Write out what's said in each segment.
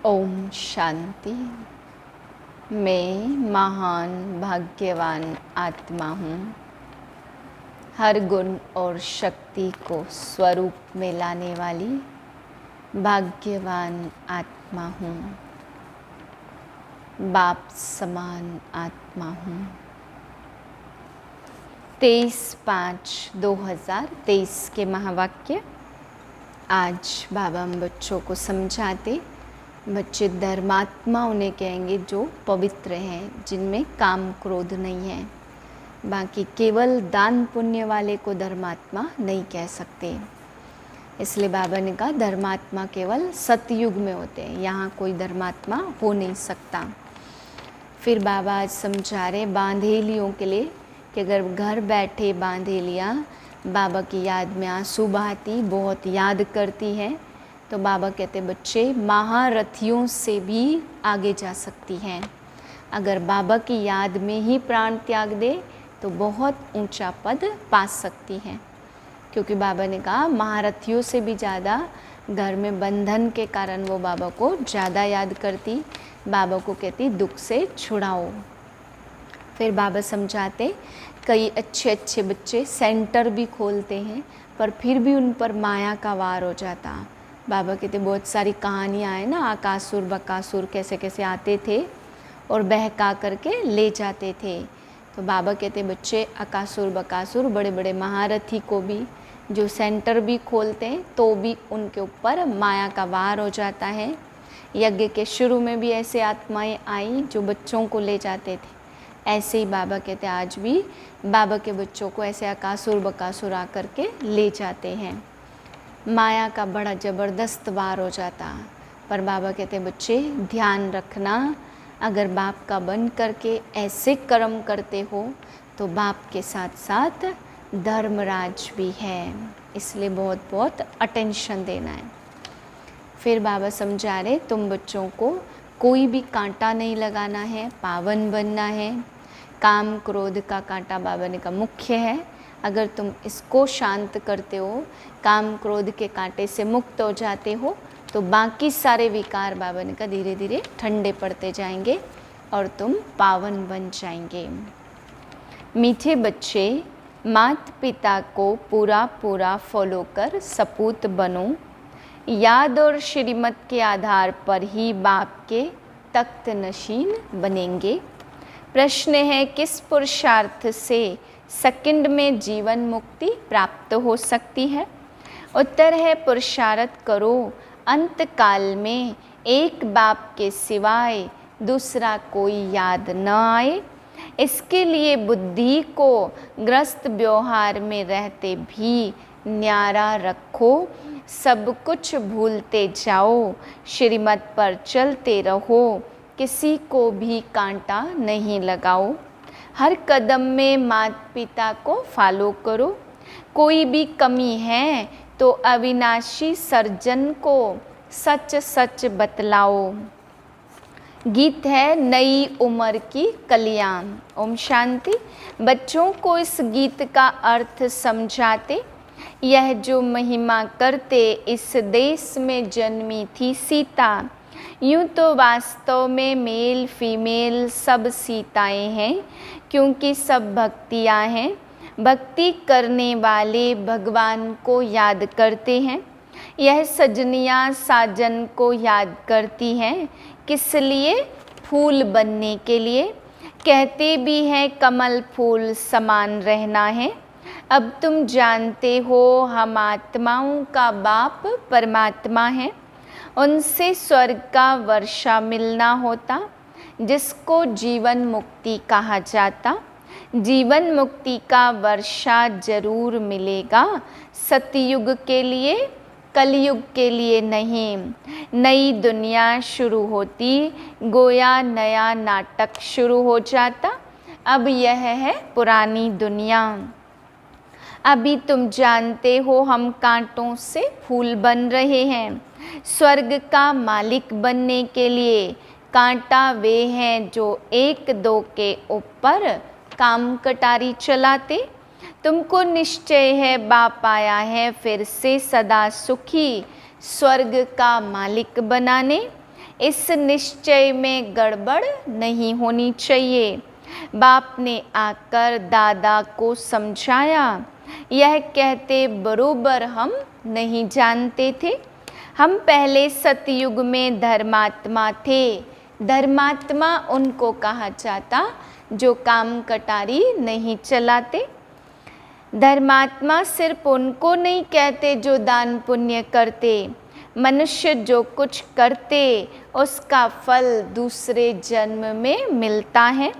ओम शांति। मैं महान भाग्यवान आत्मा हूँ। हर गुण और शक्ति को स्वरूप में लाने वाली भाग्यवान आत्मा हूँ। बाप समान आत्मा हूँ। 23/5/2023 के महावाक्य आज बाबा हम बच्चों को समझाते। बच्चे धर्मात्मा उन्हें कहेंगे जो पवित्र हैं, जिनमें काम क्रोध नहीं है। बाकी केवल दान पुण्य वाले को धर्मात्मा नहीं कह सकते। इसलिए बाबा ने कहा धर्मात्मा केवल सतयुग में होते हैं, यहाँ कोई धर्मात्मा हो नहीं सकता। फिर बाबा आज समझा रहे बांधेलियों के लिए कि अगर घर बैठे बांधेलियाँ बाबा की याद में आंसू बहाती, बहुत याद करती हैं, तो बाबा कहते बच्चे महारथियों से भी आगे जा सकती हैं। अगर बाबा की याद में ही प्राण त्याग दे तो बहुत ऊंचा पद पा सकती हैं, क्योंकि बाबा ने कहा महारथियों से भी ज़्यादा घर में बंधन के कारण वो बाबा को ज़्यादा याद करती। बाबा को कहती दुख से छुड़ाओ। फिर बाबा समझाते कई अच्छे अच्छे बच्चे सेंटर भी खोलते हैं, पर फिर भी उन पर माया का वार हो जाता। बाबा कहते बहुत सारी कहानियाँ हैं ना, आकासुर बकासुर कैसे कैसे आते थे और बहका करके ले जाते थे। तो बाबा कहते बच्चे आकासुर बकासुर बड़े बड़े महारथी को भी जो सेंटर भी खोलते हैं तो भी उनके ऊपर माया का वार हो जाता है। यज्ञ के शुरू में भी ऐसे आत्माएं आई जो बच्चों को ले जाते थे। ऐसे ही बाबा कहते आज भी बाबा के बच्चों को ऐसे आकासुर बकासुर आकर के ले जाते हैं। माया का बड़ा ज़बरदस्त वार हो जाता। पर बाबा कहते बच्चे ध्यान रखना, अगर बाप का बन करके ऐसे कर्म करते हो तो बाप के साथ साथ धर्मराज भी है, इसलिए बहुत बहुत अटेंशन देना है। फिर बाबा समझा रहे तुम बच्चों को कोई भी कांटा नहीं लगाना है, पावन बनना है। काम क्रोध का कांटा बाबा ने कहा मुख्य है। अगर तुम इसको शांत करते हो, काम क्रोध के कांटे से मुक्त हो जाते हो, तो बाकी सारे विकार बाबा ने कहा धीरे धीरे ठंडे पड़ते जाएंगे और तुम पावन बन जाएंगे। मीठे बच्चे माता पिता को पूरा पूरा फॉलो कर सपूत बनो। याद और श्रीमत के आधार पर ही बाप के तख्त नशीन बनेंगे। प्रश्न है किस पुरुषार्थ से सेकंड में जीवन मुक्ति प्राप्त हो सकती है? उत्तर है पुरुषार्थ करो, अंत काल में एक बाप के सिवाय दूसरा कोई याद न आए। इसके लिए बुद्धि को ग्रस्त व्यवहार में रहते भी न्यारा रखो। सब कुछ भूलते जाओ, श्रीमत पर चलते रहो, किसी को भी कांटा नहीं लगाओ। हर कदम में माता पिता को फॉलो करो। कोई भी कमी है तो अविनाशी सर्जन को सच सच बतलाओ। गीत है नई उम्र की कल्याण। ओम शांति। बच्चों को इस गीत का अर्थ समझाते, यह जो महिमा करते इस देश में जन्मी थी सीता। यूँ तो वास्तव में मेल फीमेल सब सीताएं हैं, क्योंकि सब भक्तियाँ हैं। भक्ति करने वाले भगवान को याद करते हैं। यह सजनियाँ साजन को याद करती हैं। किस लिए? फूल बनने के लिए। कहते भी हैं कमल फूल समान रहना है। अब तुम जानते हो हम आत्माओं का बाप परमात्मा है। उनसे स्वर्ग का वर्षा मिलना होता, जिसको जीवन मुक्ति कहा जाता। जीवन मुक्ति का वर्षा जरूर मिलेगा, सतयुग के लिए, कलयुग के लिए नहीं। नई दुनिया शुरू होती, गोया नया नाटक शुरू हो जाता। अब यह है पुरानी दुनिया। अभी तुम जानते हो हम कांटों से फूल बन रहे हैं। स्वर्ग का मालिक बनने के लिए कांटा वे हैं जो एक दो के ऊपर काम कटारी चलाते। तुमको निश्चय है बाप आया है फिर से सदा सुखी स्वर्ग का मालिक बनाने। इस निश्चय में गड़बड़ नहीं होनी चाहिए। बाप ने आकर दादा को समझाया। यह कहते बरोबर हम नहीं जानते थे। हम पहले सतयुग में धर्मात्मा थे। धर्मात्मा उनको कहा जाता जो काम कटारी नहीं चलाते। धर्मात्मा सिर्फ उनको नहीं कहते जो दान पुण्य करते। मनुष्य जो कुछ करते उसका फल दूसरे जन्म में मिलता है।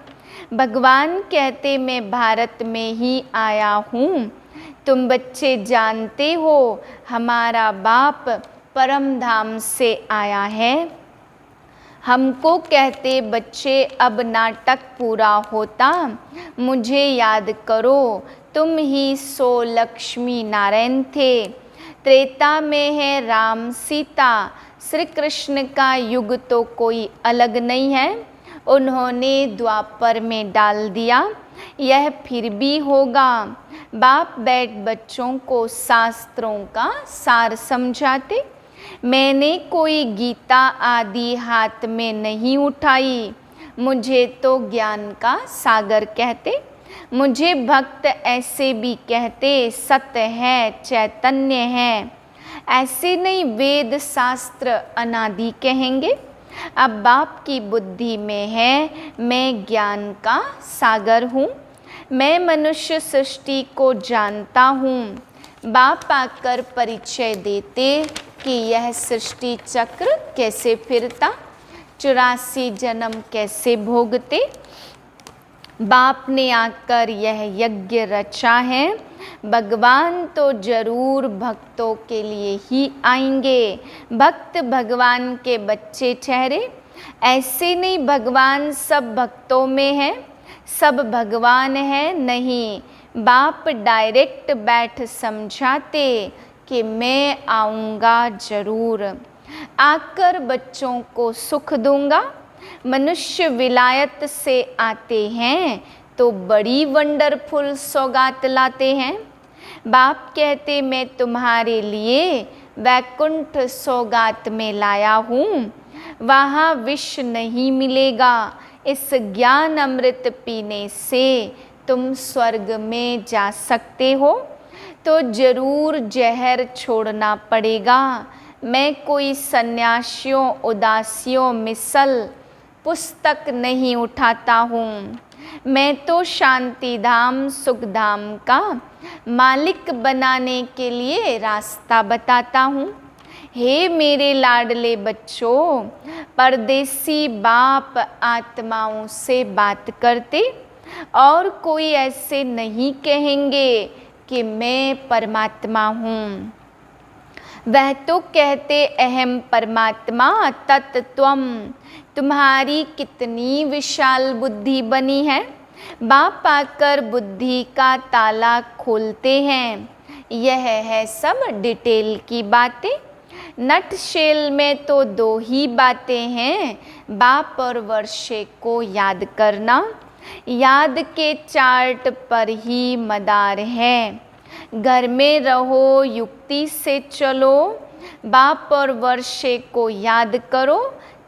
भगवान कहते मैं भारत में ही आया हूँ। तुम बच्चे जानते हो हमारा बाप परम धाम से आया है। हमको कहते बच्चे अब नाटक पूरा होता, मुझे याद करो तुम ही सो लक्ष्मी नारायण थे। त्रेता में है राम सीता, श्री कृष्ण का युग तो कोई अलग नहीं है। उन्होंने द्वापर में डाल दिया, यह फिर भी होगा। बाप बैठ बच्चों को शास्त्रों का सार समझाते। मैंने कोई गीता आदि हाथ में नहीं उठाई, मुझे तो ज्ञान का सागर कहते। मुझे भक्त ऐसे भी कहते सत्य है चैतन्य है। ऐसे नहीं वेद शास्त्र अनादि कहेंगे। अब बाप की बुद्धि में है मैं ज्ञान का सागर हूँ। मैं मनुष्य सृष्टि को जानता हूँ। बाप आकर परिचय देते कि यह सृष्टि चक्र कैसे फिरता, 84 जन्म कैसे भोगते। बाप ने आकर यह यज्ञ रचा है। भगवान तो जरूर भक्तों के लिए ही आएंगे। भक्त भगवान के बच्चे ठहरे। ऐसे नहीं भगवान सब भक्तों में है, सब भगवान है नहीं। बाप डायरेक्ट बैठ समझाते कि मैं आऊँगा जरूर, आकर बच्चों को सुख दूंगा। मनुष्य विलायत से आते हैं तो बड़ी वंडरफुल सौगात लाते हैं। बाप कहते मैं तुम्हारे लिए वैकुंठ सौगात में लाया हूँ। वहाँ विष नहीं मिलेगा। इस ज्ञान अमृत पीने से तुम स्वर्ग में जा सकते हो, तो जरूर जहर छोड़ना पड़ेगा। मैं कोई सन्यासियों उदासियों मिसल पुस्तक नहीं उठाता हूँ। मैं तो शांति धाम सुख धाम का मालिक बनाने के लिए रास्ता बताता हूँ। हे मेरे लाडले बच्चों, परदेसी बाप आत्माओं से बात करते और कोई ऐसे नहीं कहेंगे कि मैं परमात्मा हूँ। वह तो कहते अहम परमात्मा तत्त्वम। तुम्हारी कितनी विशाल बुद्धि बनी है। बाप आकर बुद्धि का ताला खोलते हैं। यह है सब डिटेल की बातें। नटशेल में तो दो ही बातें हैं, बाप और वर्षे को याद करना। याद के चार्ट पर ही मदार है। घर में रहो युक्ति से चलो, बाप और वर्षे को याद करो,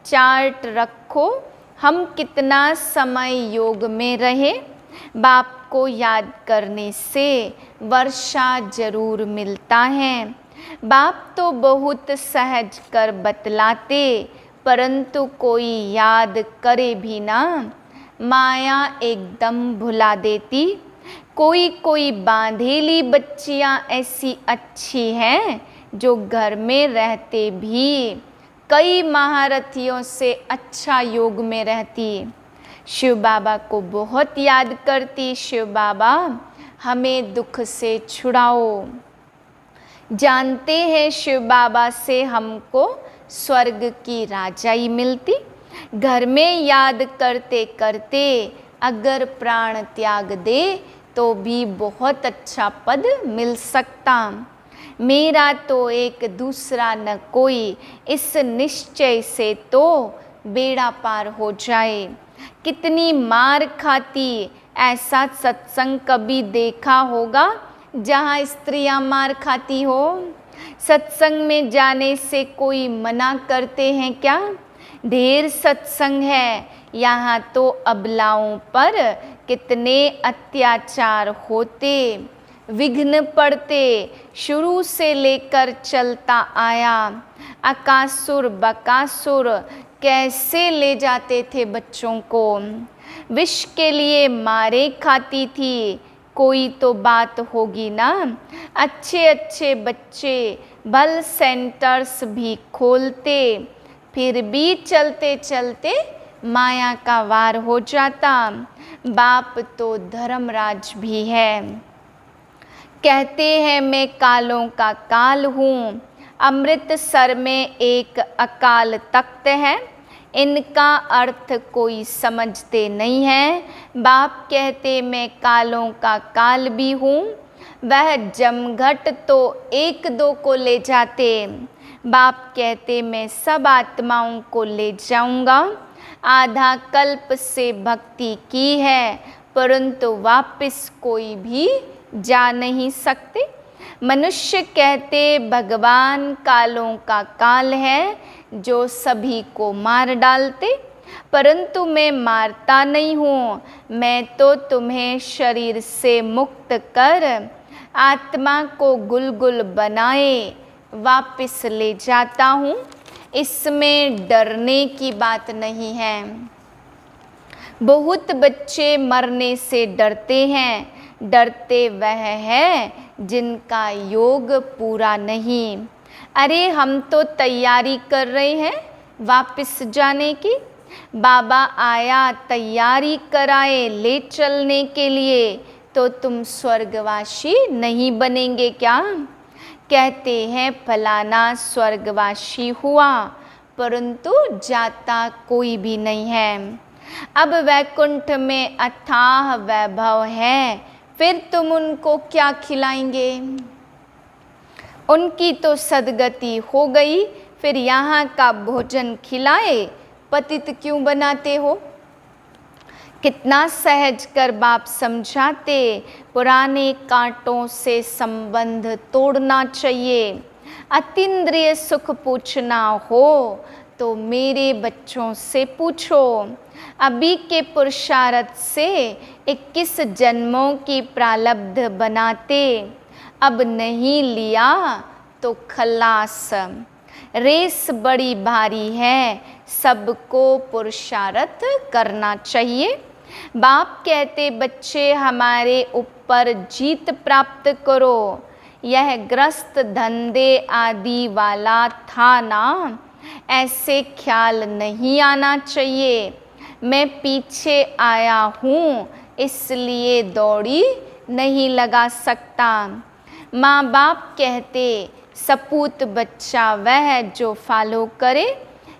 चार्ट रखो। हम कितना समय योग में रहे, बाप को याद करने से वर्षा जरूर मिलता है। बाप तो बहुत सहज कर बतलाते, परंतु कोई याद करे भी ना, माया एकदम भुला देती। कोई कोई बांधेली बच्चियां ऐसी अच्छी हैं जो घर में रहते भी कई महारथियों से अच्छा योग में रहती। शिव बाबा को बहुत याद करती, शिव बाबा हमें दुख से छुड़ाओ। जानते हैं शिव बाबा से हमको स्वर्ग की राजाई मिलती। घर में याद करते करते अगर प्राण त्याग दे तो भी बहुत अच्छा पद मिल सकता। मेरा तो एक दूसरा न कोई, इस निश्चय से तो बेड़ा पार हो जाए। कितनी मार खाती, ऐसा सत्संग कभी देखा होगा जहाँ स्त्रियां मार खाती हो? सत्संग में जाने से कोई मना करते हैं क्या? ढेर सत्संग है, यहाँ तो अबलाओं पर कितने अत्याचार होते, विघ्न पड़ते, शुरू से लेकर चलता आया। अकासुर बकासुर कैसे ले जाते थे बच्चों को, विष के लिए मारे खाती थी, कोई तो बात होगी ना। अच्छे अच्छे बच्चे बल सेंटर्स भी खोलते, फिर भी चलते चलते माया का वार हो जाता। बाप तो धर्मराज भी है, कहते हैं मैं कालों का काल हूँ। अमृतसर में एक अकाल तख्त है, इनका अर्थ कोई समझते नहीं है। बाप कहते मैं कालों का काल भी हूँ, वह जमघट तो एक दो को ले जाते। बाप कहते मैं सब आत्माओं को ले जाऊंगा। आधा कल्प से भक्ति की है, परंतु वापस कोई भी जा नहीं सकते। मनुष्य कहते भगवान कालों का काल है, जो सभी को मार डालते, परंतु मैं मारता नहीं हूँ। मैं तो तुम्हें शरीर से मुक्त कर आत्मा को गुलगुल बनाए वापस ले जाता हूँ। इसमें डरने की बात नहीं है। बहुत बच्चे मरने से डरते हैं, डरते वह है जिनका योग पूरा नहीं। अरे हम तो तैयारी कर रहे हैं वापस जाने की। बाबा आया तैयारी कराए ले चलने के लिए, तो तुम स्वर्गवासी नहीं बनेंगे क्या? कहते हैं फलाना स्वर्गवासी हुआ, परंतु जाता कोई भी नहीं है। अब वैकुंठ में अथाह वैभव है, फिर तुम उनको क्या खिलाएंगे? उनकी तो सदगति हो गई, फिर यहाँ का भोजन खिलाए पतित क्यों बनाते हो? कितना सहज कर बाप समझाते, पुराने कांटों से संबंध तोड़ना चाहिए। अतीन्द्रिय सुख पूछना हो तो मेरे बच्चों से पूछो। अभी के पुरुषार्थ से 21 जन्मों की प्रारब्ध बनाते, अब नहीं लिया तो खलास। रेस बड़ी भारी है, सबको पुरुषार्थ करना चाहिए। बाप कहते बच्चे हमारे ऊपर जीत प्राप्त करो। यह ग्रस्त धंधे आदि वाला था ना, ऐसे ख्याल नहीं आना चाहिए। मैं पीछे आया हूँ इसलिए दौड़ी नहीं लगा सकता। माँ बाप कहते सपूत बच्चा वह जो फॉलो करे।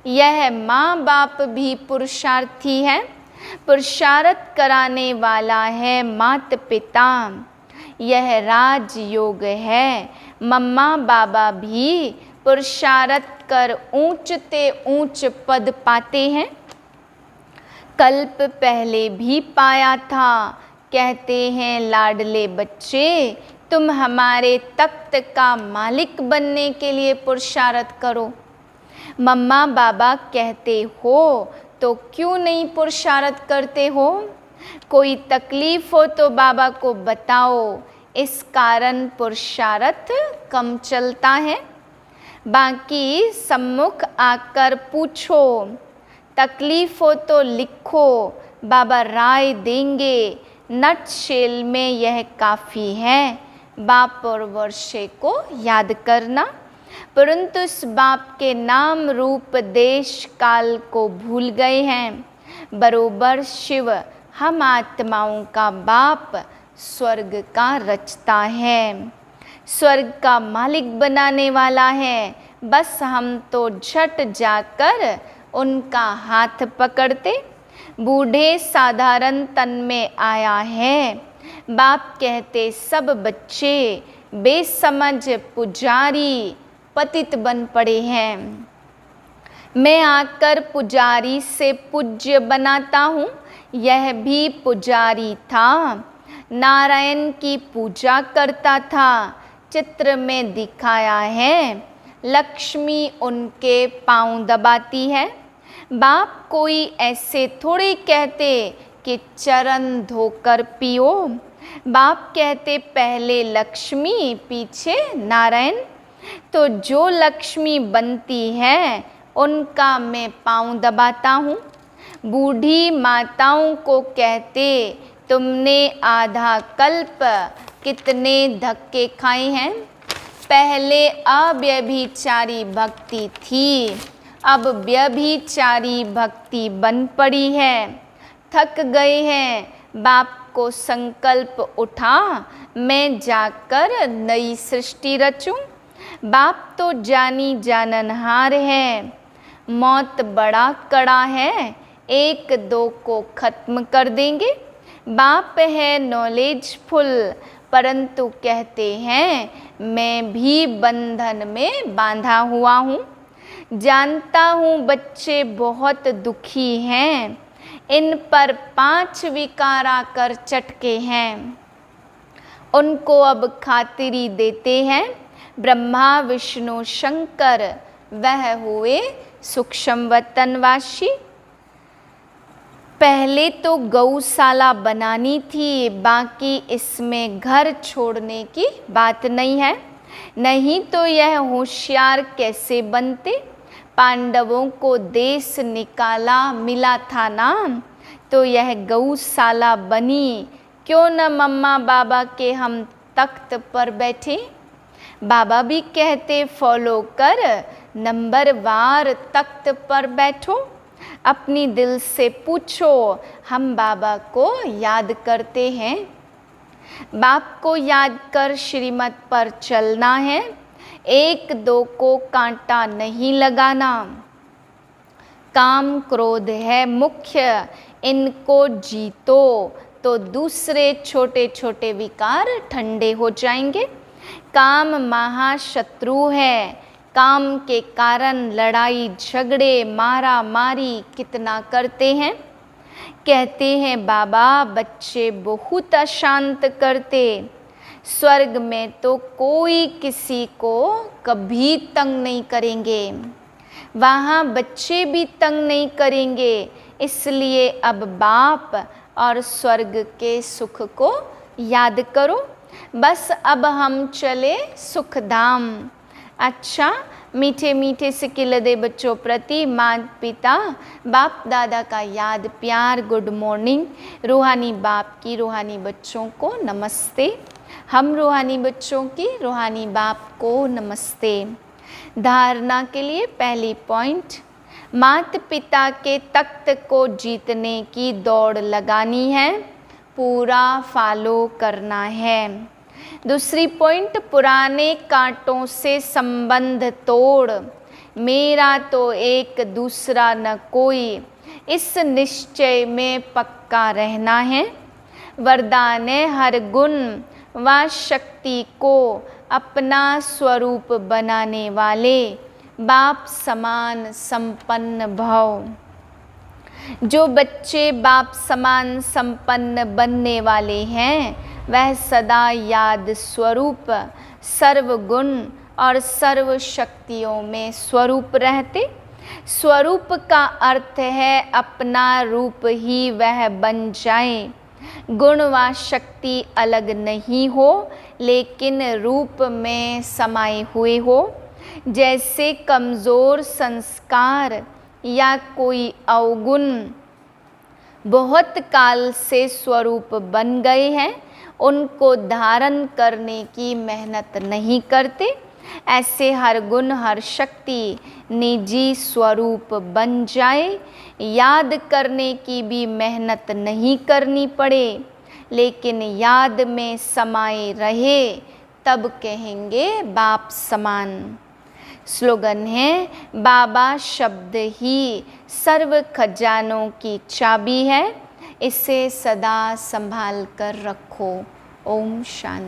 यह माँ बाप भी पुरुषार्थी है, पुरुषार्थ कराने वाला है मात पिता। यह राजयोग है, मम्मा बाबा भी पुरुषार्थ कर ऊंचते ऊंच पद पाते हैं। कल्प पहले भी पाया था। कहते हैं लाडले बच्चे तुम हमारे तख्त का मालिक बनने के लिए पुरुषार्थ करो। मम्मा बाबा कहते हो तो क्यों नहीं पुरुषार्थ करते हो? कोई तकलीफ हो तो बाबा को बताओ, इस कारण पुरुषार्थ कम चलता है। बाकी सम्मुख आकर पूछो, तकलीफ हो तो लिखो, बाबा राय देंगे। नटशेल में यह काफ़ी है, बाप और वर्षे को याद करना, परंतु इस बाप के नाम रूप देश काल को भूल गए हैं। बरोबर शिव हम आत्माओं का बाप स्वर्ग का रचता है, स्वर्ग का मालिक बनाने वाला है। बस हम तो झट जाकर उनका हाथ पकड़ते। बूढ़े साधारण तन में आया है। बाप कहते सब बच्चे बेसमझ पुजारी पतित बन पड़े हैं। मैं आकर पुजारी से पूज्य बनाता हूँ। यह भी पुजारी था, नारायण की पूजा करता था। चित्र में दिखाया है, लक्ष्मी उनके पांव दबाती है। बाप कोई ऐसे थोड़े कहते कि चरण धोकर पियो। बाप कहते पहले लक्ष्मी पीछे नारायण। तो जो लक्ष्मी बनती है उनका मैं पाँव दबाता हूँ। बूढ़ी माताओं को कहते तुमने आधा कल्प कितने धक्के खाए हैं। पहले अव्यभिचारी भक्ति थी, अब व्यभिचारी भक्ति बन पड़ी है। थक गए हैं, बाप को संकल्प उठा मैं जाकर नई सृष्टि रचूं। बाप तो जानी जाननहार है, मौत बड़ा कड़ा है, एक दो को खत्म कर देंगे। बाप है नॉलेजफुल, परंतु कहते हैं मैं भी बंधन में बांधा हुआ हूँ। जानता हूँ बच्चे बहुत दुखी हैं, इन पर 5 विकार आकर चटके हैं। उनको अब खातिरी देते हैं ब्रह्मा विष्णु शंकर, वह हुए सूक्ष्म वतनवासी। पहले तो गौशाला बनानी थी, बाकी इसमें घर छोड़ने की बात नहीं है। नहीं तो यह होशियार कैसे बनते। पांडवों को देश निकाला मिला था नाम, तो यह गौशाला बनी। क्यों न मम्मा बाबा के हम तख्त पर बैठे। बाबा भी कहते फॉलो कर, नंबर वार तख्त पर बैठो। अपनी दिल से पूछो, हम बाबा को याद करते हैं। बाप को याद कर श्रीमत पर चलना है, एक दो को कांटा नहीं लगाना। काम क्रोध है मुख्य, इनको जीतो तो दूसरे छोटे छोटे विकार ठंडे हो जाएंगे। काम महाशत्रु है, काम के कारण लड़ाई झगड़े मारा मारी कितना करते हैं। कहते हैं बाबा बच्चे बहुत अशांत करते। स्वर्ग में तो कोई किसी को कभी तंग नहीं करेंगे, वहाँ बच्चे भी तंग नहीं करेंगे। इसलिए अब बाप और स्वर्ग के सुख को याद करो। बस अब हम चले सुखधाम। अच्छा, मीठे मीठे से किलदे बच्चों प्रति माता पिता बाप दादा का याद प्यार गुड मॉर्निंग। रूहानी बाप की रूहानी बच्चों को नमस्ते। हम रूहानी बच्चों की रूहानी बाप को नमस्ते। धारणा के लिए पहली पॉइंट, माता पिता के तख्त को जीतने की दौड़ लगानी है, पूरा फॉलो करना है। दूसरी पॉइंट, पुराने कांटों से संबंध तोड़, मेरा तो एक दूसरा न कोई, इस निश्चय में पक्का रहना है। वरदान है हर गुण व शक्ति को अपना स्वरूप बनाने वाले बाप समान संपन्न भव। जो बच्चे बाप समान संपन्न बनने वाले हैं वह सदा याद स्वरूप सर्वगुण और सर्व शक्तियों में स्वरूप रहते। स्वरूप का अर्थ है अपना रूप ही वह बन जाए। गुण व शक्ति अलग नहीं हो, लेकिन रूप में समाये हुए हो। जैसे कमज़ोर संस्कार या कोई अवगुण बहुत काल से स्वरूप बन गए हैं, उनको धारण करने की मेहनत नहीं करते, ऐसे हर गुण हर शक्ति निजी स्वरूप बन जाए। याद करने की भी मेहनत नहीं करनी पड़े, लेकिन याद में समाये रहे, तब कहेंगे बाप समान। स्लोगन है बाबा शब्द ही सर्व खजानों की चाबी है, इसे सदा संभाल कर रखो। ओम शांति।